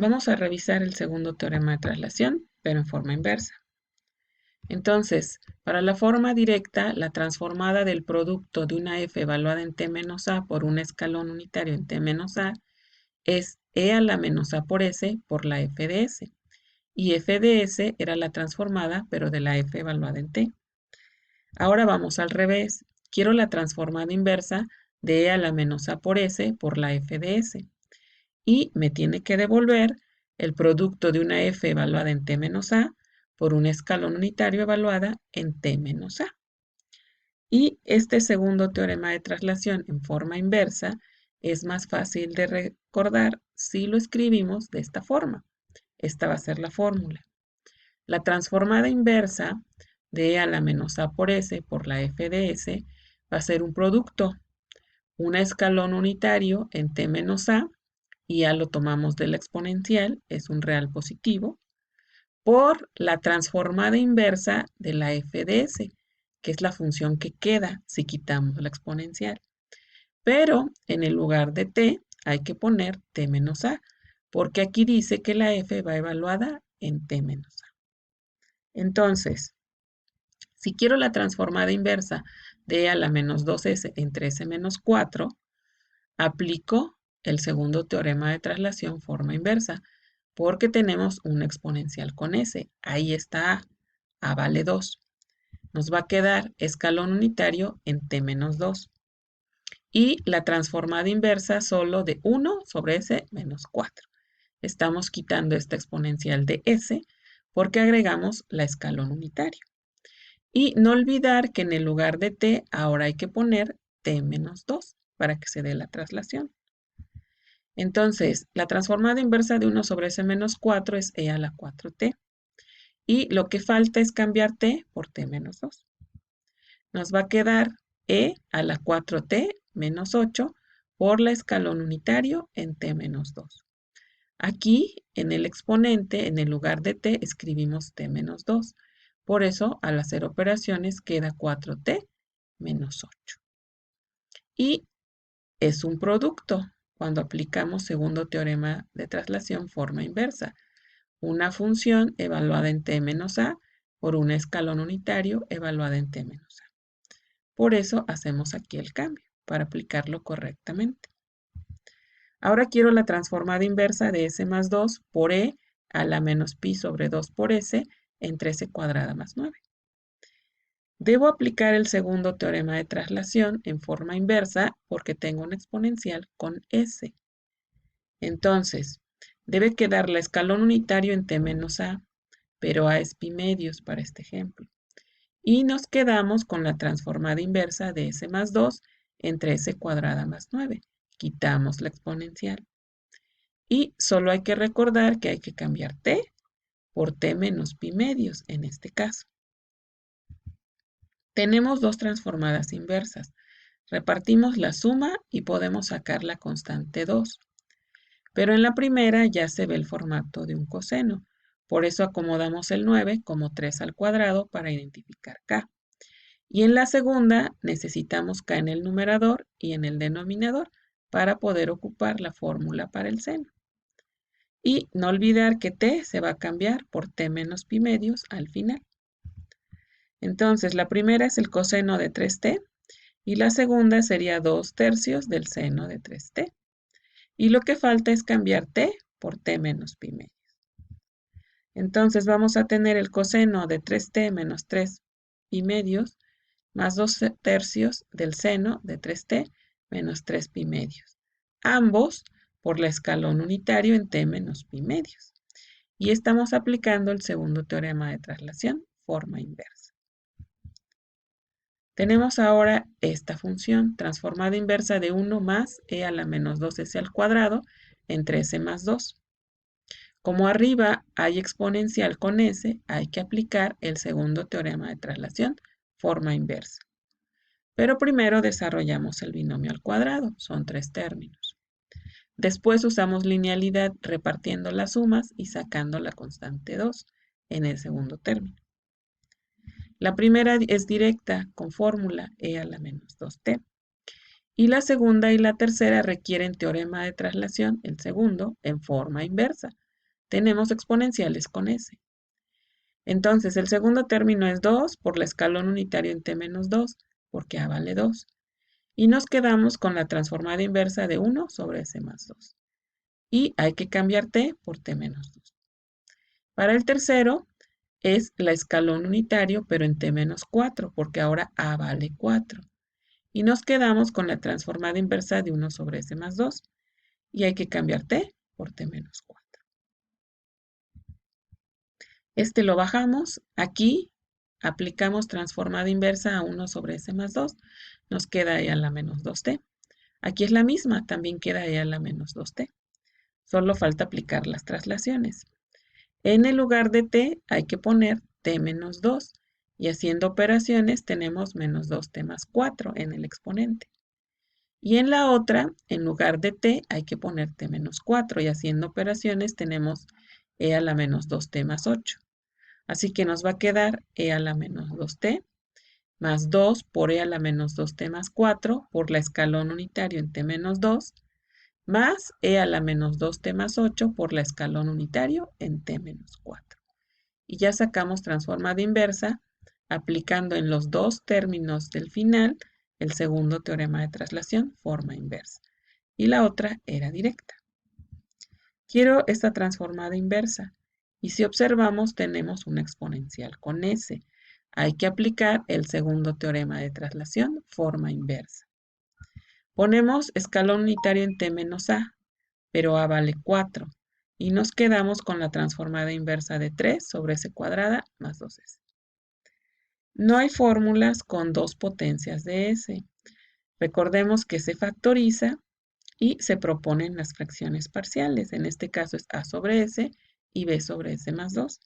Vamos a revisar el segundo teorema de traslación, pero en forma inversa. Entonces, para la forma directa, la transformada del producto de una f evaluada en t menos a por un escalón unitario en t menos a es e a la menos a por s por la f de s. Y f de s era la transformada, pero de la f evaluada en t. Ahora vamos al revés. Quiero la transformada inversa de e a la menos a por s por la f de s. Y me tiene que devolver el producto de una f evaluada en t menos a por un escalón unitario evaluada en t menos a. Y este segundo teorema de traslación en forma inversa es más fácil de recordar si lo escribimos de esta forma. Esta va a ser la fórmula. La transformada inversa de e a la menos a por s por la f de s va a ser un producto, un escalón unitario en t menos a, y ya lo tomamos de la exponencial, es un real positivo, por la transformada inversa de la f de s, que es la función que queda si quitamos la exponencial. Pero en el lugar de t hay que poner t menos a, porque aquí dice que la f va evaluada en t menos a. Entonces, si quiero la transformada inversa de e a la menos 2s entre s menos 4, aplico el segundo teorema de traslación forma inversa, porque tenemos una exponencial con s. Ahí está a. A vale 2. Nos va a quedar escalón unitario en t menos 2. Y la transformada inversa solo de 1 sobre s menos 4. Estamos quitando esta exponencial de s porque agregamos la escalón unitario. Y no olvidar que en el lugar de t ahora hay que poner t menos 2 para que se dé la traslación. Entonces, la transformada inversa de 1 sobre s menos 4 es e a la 4t. Y lo que falta es cambiar t por t menos 2. Nos va a quedar e a la 4t menos 8 por la escalón unitario en t menos 2. Aquí, en el exponente, en el lugar de t, escribimos t menos 2. Por eso, al hacer operaciones, queda 4t menos 8. Y es un producto cuando aplicamos segundo teorema de traslación forma inversa. Una función evaluada en t menos a por un escalón unitario evaluada en t menos a. Por eso hacemos aquí el cambio, para aplicarlo correctamente. Ahora quiero la transformada inversa de s más 2 por e a la menos pi sobre 2 por s entre s cuadrada más 9. Debo aplicar el segundo teorema de traslación en forma inversa porque tengo una exponencial con s. Entonces, debe quedar la escalón unitario en t menos a, pero a es pi medios para este ejemplo. Y nos quedamos con la transformada inversa de s más 2 entre s cuadrada más 9. Quitamos la exponencial. Y solo hay que recordar que hay que cambiar t por t menos pi medios en este caso. Tenemos dos transformadas inversas. Repartimos la suma y podemos sacar la constante 2. Pero en la primera ya se ve el formato de un coseno. Por eso acomodamos el 9 como 3 al cuadrado para identificar k. Y en la segunda necesitamos k en el numerador y en el denominador para poder ocupar la fórmula para el seno. Y no olvidar que t se va a cambiar por t menos pi medios al final. Entonces la primera es el coseno de 3t y la segunda sería 2/3 del seno de 3t. Y lo que falta es cambiar t por t menos pi medios. Entonces vamos a tener el coseno de 3t menos 3 pi medios más 2/3 del seno de 3t menos 3 pi medios. Ambos por la escalón unitario en t menos pi medios. Y estamos aplicando el segundo teorema de traslación, forma inversa. Tenemos ahora esta función, transformada inversa de 1 más e a la menos 2s al cuadrado entre s más 2. Como arriba hay exponencial con s, hay que aplicar el segundo teorema de traslación, forma inversa. Pero primero desarrollamos el binomio al cuadrado, son 3 términos. Después usamos linealidad repartiendo las sumas y sacando la constante 2 en el segundo término. La primera es directa con fórmula e a la menos 2t. Y la segunda y la tercera requieren teorema de traslación, el segundo, en forma inversa, tenemos exponenciales con S. Entonces, el segundo término es 2 por la escalón unitario en t menos 2, porque A vale 2. Y nos quedamos con la transformada inversa de 1 sobre S más 2. Y hay que cambiar t por t menos 2. Para el tercero, es la escalón unitario, pero en t menos 4, porque ahora A vale 4. Y nos quedamos con la transformada inversa de 1 sobre S más 2. Y hay que cambiar t por t menos 4. Este lo bajamos. Aquí aplicamos transformada inversa a 1 sobre S más 2. Nos queda E a la menos 2t. Aquí es la misma, también queda E a la menos 2t. Solo falta aplicar las traslaciones. En el lugar de t hay que poner t menos 2. Y haciendo operaciones tenemos menos 2t más 4 en el exponente. Y en la otra, en lugar de t, hay que poner t menos 4. Y haciendo operaciones tenemos e a la menos 2t más 8. Así que nos va a quedar e a la menos 2t más 2 por e a la menos 2t más 4 por la escalón unitario en t menos 2 más e a la menos 2t más 8 por la escalón unitario en t menos 4. Y ya sacamos transformada inversa aplicando en los dos términos del final el segundo teorema de traslación, forma inversa. Y la otra era directa. Quiero esta transformada inversa. Y si observamos, tenemos una exponencial con S. Hay que aplicar el segundo teorema de traslación, forma inversa. Ponemos escalón unitario en t menos a, pero a vale 4. Y nos quedamos con la transformada inversa de 3 sobre S cuadrada más 2S. No hay fórmulas con dos potencias de S. Recordemos que se factoriza y se proponen las fracciones parciales. En este caso es a sobre S y b sobre S más 2.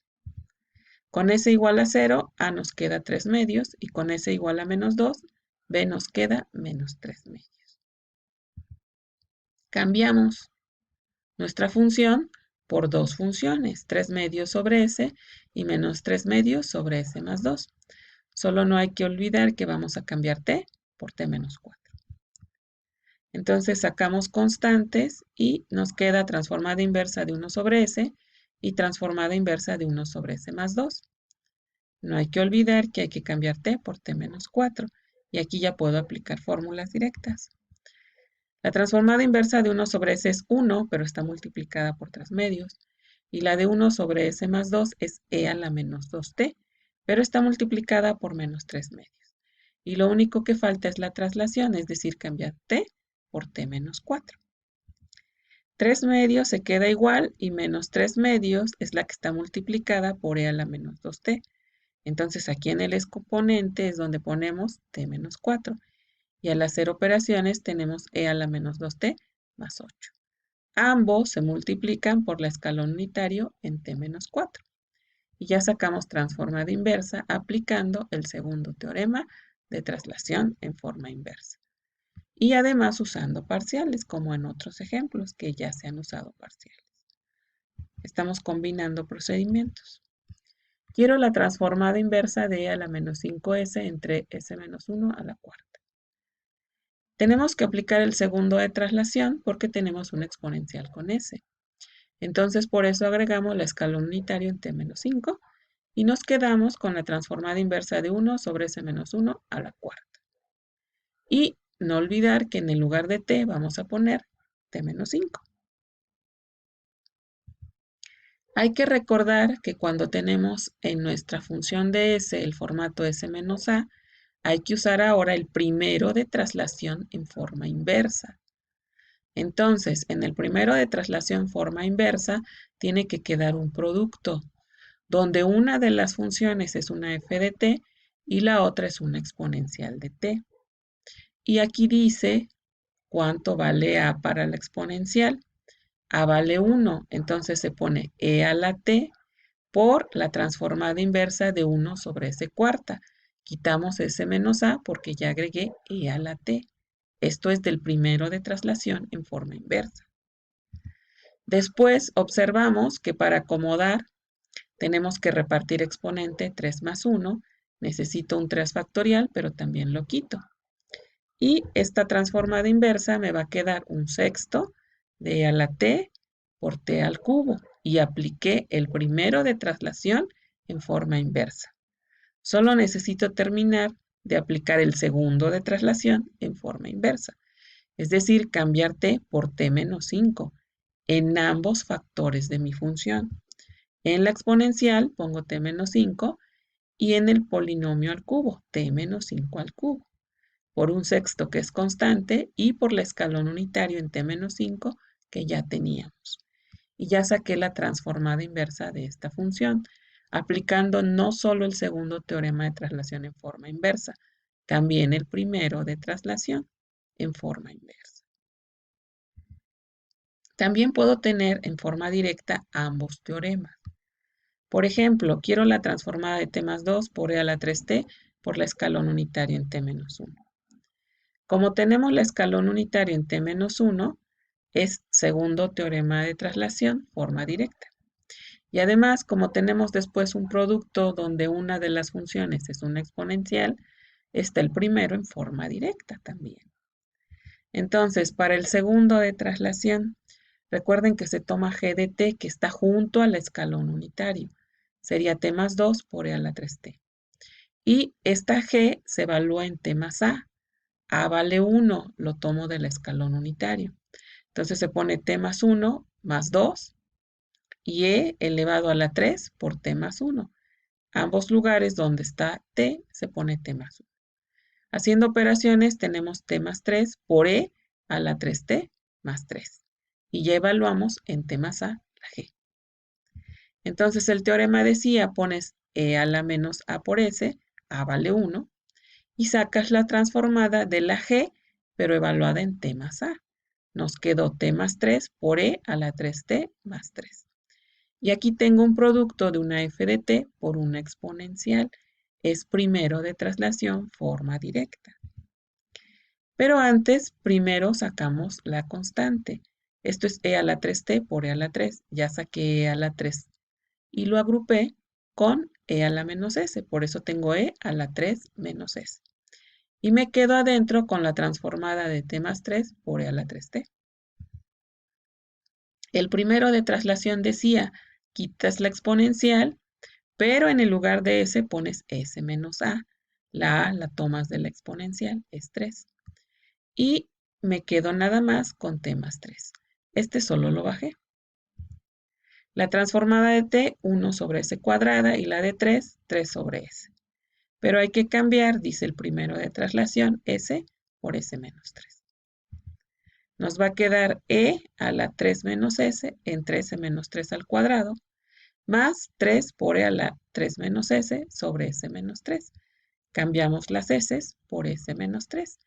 Con S igual a 0, a nos queda 3 medios y con S igual a menos 2, b nos queda menos 3 medios. Cambiamos nuestra función por dos funciones, 3 medios sobre S y menos 3 medios sobre S más 2. Solo no hay que olvidar que vamos a cambiar t por t menos 4. Entonces sacamos constantes y nos queda transformada inversa de 1 sobre S y transformada inversa de 1 sobre S más 2. No hay que olvidar que hay que cambiar t por t menos 4. Y aquí ya puedo aplicar fórmulas directas. La transformada inversa de 1 sobre S es 1, pero está multiplicada por 3 medios. Y la de 1 sobre S más 2 es e a la menos 2t, pero está multiplicada por menos 3 medios. Y lo único que falta es la traslación, es decir, cambiar t por t menos 4. 3 medios se queda igual y menos 3 medios es la que está multiplicada por e a la menos 2t. Entonces aquí en el exponente es donde ponemos t menos 4. Y al hacer operaciones tenemos e a la menos 2t más 8. Ambos se multiplican por la escalón unitario en t menos 4. Y ya sacamos transformada inversa aplicando el segundo teorema de traslación en forma inversa. Y además usando parciales, como en otros ejemplos que ya se han usado parciales. Estamos combinando procedimientos. Quiero la transformada inversa de e a la menos 5s entre s menos 1 a la cuarta. Tenemos que aplicar el segundo de traslación porque tenemos una exponencial con s. Entonces por eso agregamos la escalón unitario en t menos 5 y nos quedamos con la transformada inversa de 1 sobre s menos 1 a la cuarta. Y no olvidar que en el lugar de t vamos a poner t menos 5. Hay que recordar que cuando tenemos en nuestra función de s el formato s menos a, hay que usar ahora el primero de traslación en forma inversa. Entonces, en el primero de traslación forma inversa, tiene que quedar un producto, donde una de las funciones es una f de t y la otra es una exponencial de t. Y aquí dice cuánto vale a para la exponencial. A vale 1, entonces se pone e a la t por la transformada inversa de 1 sobre s cuarta. Quitamos s menos a porque ya agregué e a la t. Esto es del primero de traslación en forma inversa. Después observamos que para acomodar tenemos que repartir exponente 3 más 1. Necesito un 3 factorial, pero también lo quito. Y esta transformada inversa me va a quedar un sexto de e a la t por t al cubo. y apliqué el primero de traslación en forma inversa. Solo necesito terminar de aplicar el segundo de traslación en forma inversa, es decir, cambiar t por t menos 5 en ambos factores de mi función. En la exponencial pongo t menos 5 y en el polinomio al cubo, t menos 5 al cubo, por un sexto que es constante y por el escalón unitario en t menos 5 que ya teníamos. Y ya saqué la transformada inversa de esta función, aplicando no solo el segundo teorema de traslación en forma inversa, también el primero de traslación en forma inversa. También puedo tener en forma directa ambos teoremas. Por ejemplo, quiero la transformada de t más 2 por e a la 3t por la escalón unitario en t menos 1. Como tenemos la escalón unitario en t menos 1, es segundo teorema de traslación, forma directa. Y además, como tenemos después un producto donde una de las funciones es una exponencial, está el primero en forma directa también. Entonces, para el segundo de traslación, recuerden que se toma g de t que está junto al escalón unitario. Sería t más 2 por e a la 3t. Y esta g se evalúa en t más a. A vale 1, lo tomo del escalón unitario. Entonces se pone t más 1 más 2 y e elevado a la 3 por t más 1. Ambos lugares donde está t se pone t más 1. Haciendo operaciones tenemos t más 3 por e a la 3t más 3. Y ya evaluamos en t más a la g. Entonces el teorema decía, pones e a la menos a por s, a vale 1, y sacas la transformada de la g, pero evaluada en t más a. Nos quedó t más 3 por e a la 3t más 3. Y aquí tengo un producto de una f de t por una exponencial. Es primero de traslación, forma directa. Pero antes, primero sacamos la constante. Esto es e a la 3t por e a la 3. Ya saqué e a la 3 y lo agrupé con e a la menos s. Por eso tengo e a la 3 menos s. Y me quedo adentro con la transformada de t más 3 por e a la 3t. El primero de traslación decía, quitas la exponencial, pero en el lugar de s pones s menos a. La a la tomas de la exponencial, es 3. Y me quedo nada más con t más 3. Este solo lo bajé. La transformada de t, 1 sobre s cuadrada, y la de 3, 3 sobre s. Pero hay que cambiar, dice el primero de traslación, s por s menos 3. Nos va a quedar e a la 3 menos s entre s menos 3 al cuadrado, más 3 por e a la 3 menos s sobre s menos 3. Cambiamos las s por s menos 3.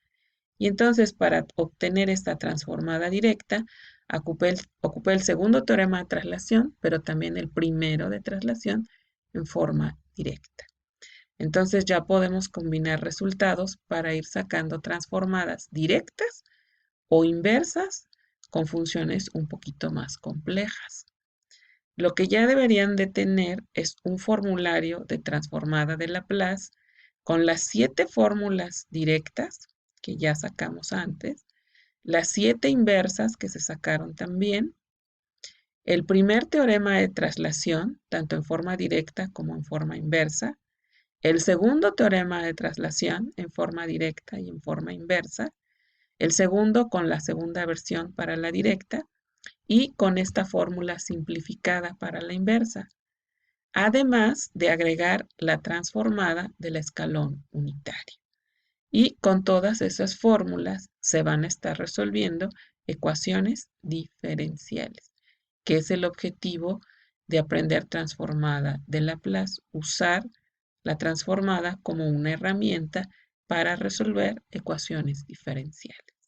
Y entonces, para obtener esta transformada directa, ocupé el segundo teorema de traslación, pero también el primero de traslación en forma directa. Entonces ya podemos combinar resultados para ir sacando transformadas directas o inversas con funciones un poquito más complejas. Lo que ya deberían de tener es un formulario de transformada de Laplace con las 7 fórmulas directas que ya sacamos antes, las 7 inversas que se sacaron también, el primer teorema de traslación, tanto en forma directa como en forma inversa, el segundo teorema de traslación en forma directa y en forma inversa, el segundo con la segunda versión para la directa y con esta fórmula simplificada para la inversa, además de agregar la transformada del escalón unitario. Y con todas esas fórmulas se van a estar resolviendo ecuaciones diferenciales, que es el objetivo de aprender transformada de Laplace, usar la transformada como una herramienta para resolver ecuaciones diferenciales.